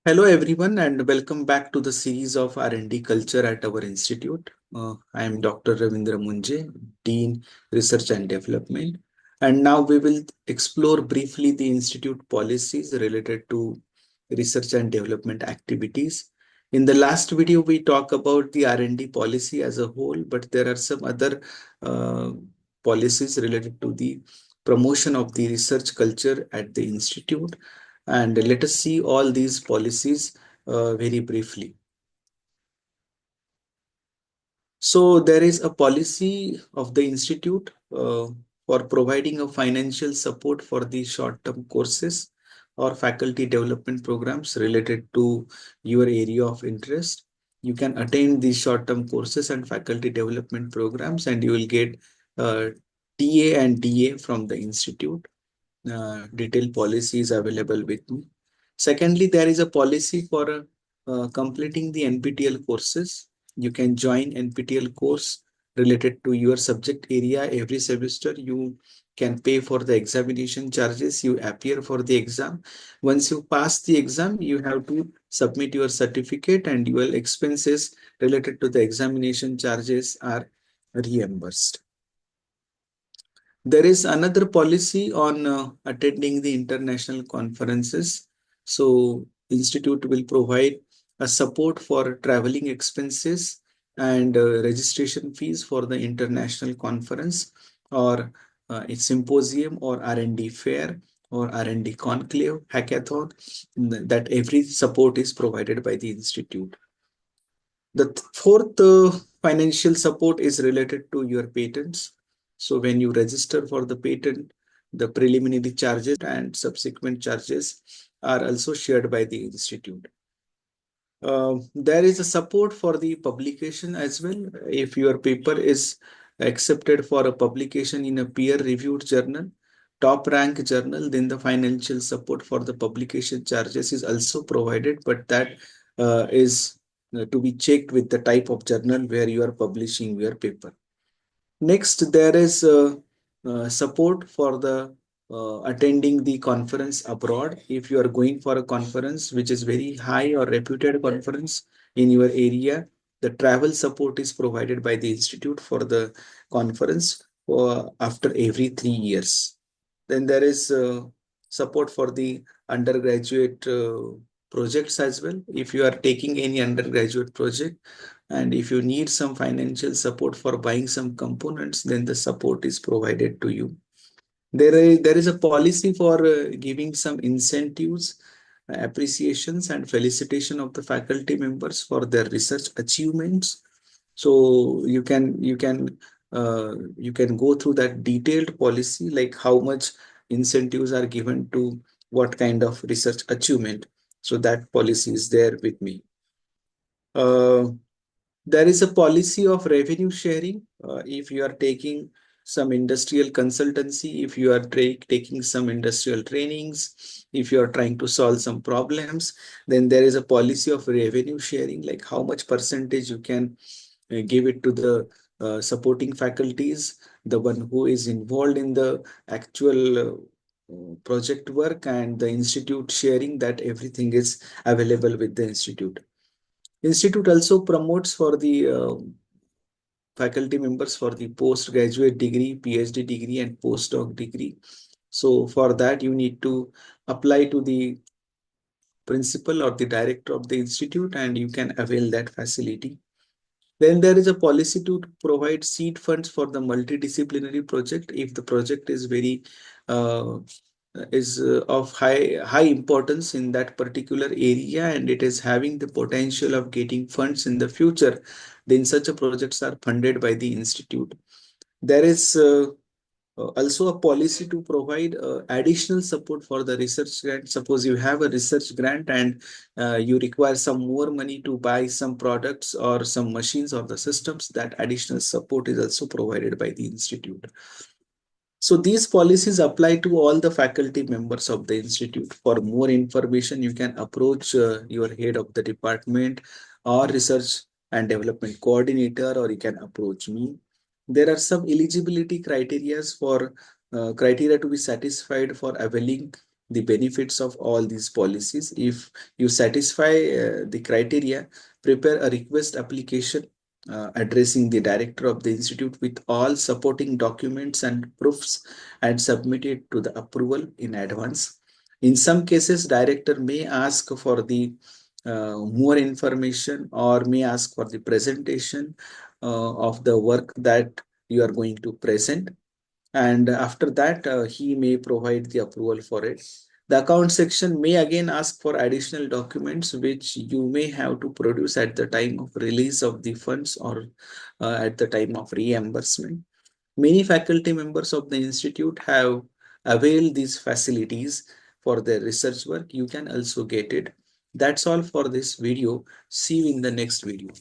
Hello everyone and welcome back to the series of R&D culture at our institute. I am Dr. Ravindra Munje, Dean Research and Development, and now we will explore briefly the institute policies related to research and development activities. In the last video we talked about the R&D policy as a whole, but there are some other uh, policies related to the promotion of the research culture at the institute, and let us see all these policies very briefly. So there is a policy of the institute for providing a financial support for the short-term courses or faculty development programs related to your area of interest. You can attend these short-term courses and faculty development programs, and you will get uh, TA and DA from the institute. Detailed policy is available with me. Secondly, there is a policy for completing the NPTEL courses. You can join NPTEL course related to your subject area every semester. You can pay for the examination charges. You appear for the exam. Once you pass the exam, you have to submit your certificate, and your expenses related to the examination charges are reimbursed. There is another policy on attending the international conferences. So Institute will provide a support for traveling expenses and registration fees for the international conference or a symposium or R&D fair or R&D conclave, hackathon, that every support is provided by the Institute. The fourth financial support is related to your patents. So when you register for the patent, the preliminary charges and subsequent charges are also shared by the institute. There is a support for the publication as well. If your paper is accepted for a publication in a peer-reviewed journal, top rank journal, then the financial support for the publication charges is also provided, but that is to be checked with the type of journal where you are publishing your paper. Next, there is support for the attending the conference abroad. If you are going for a conference which is very high or reputed conference in your area, the travel support is provided by the institute for the conference after every 3 years. Then there is support for the undergraduate projects as well. If you are taking any undergraduate project, and if you need some financial support for buying some components, then the support is provided to you. There is a policy for giving some incentives, appreciations, and felicitation of the faculty members for their research achievements. So you can go through that detailed policy, like how much incentives are given to what kind of research achievement. So that policy is there with me. Uh, there is a policy of revenue sharing. If you are taking some industrial consultancy, if you are taking some industrial trainings, if you are trying to solve some problems, then there is a policy of revenue sharing, like how much percentage you can give it to the supporting faculties, the one who is involved in the actual project work, and the institute sharing that everything is available with the institute. Institute also promotes for the faculty members for the postgraduate degree, PhD degree, and postdoc degree. So for that, you need to apply to the principal or the director of the institute, and you can avail that facility. Then there is a policy to provide seed funds for the multidisciplinary project if the project is very uh, of high importance in that particular area, and it is having the potential of getting funds in the future. Then such a projects are funded by the institute. There is also a policy to provide additional support for the research grant. Suppose you have a research grant and you require some more money to buy some products or some machines or the systems, that additional support is also provided by the institute. So these policies apply to all the faculty members of the institute. For more information, you can approach your head of the department or research and development coordinator, or you can approach me. There are some eligibility criteria to be satisfied for availing the benefits of all these policies. If you satisfy the criteria, prepare a request application addressing the director of the institute with all supporting documents and proofs and submit it to the approval in advance. In some cases, director may ask for the more information or may ask for the presentation of the work that you are going to present, and after that he may provide the approval for it. The account section may again ask for additional documents which you may have to produce at the time of release of the funds or at the time of reimbursement. Many faculty members of the institute have availed these facilities for their research work. You can also get it. That's all for this video. See you in the next video.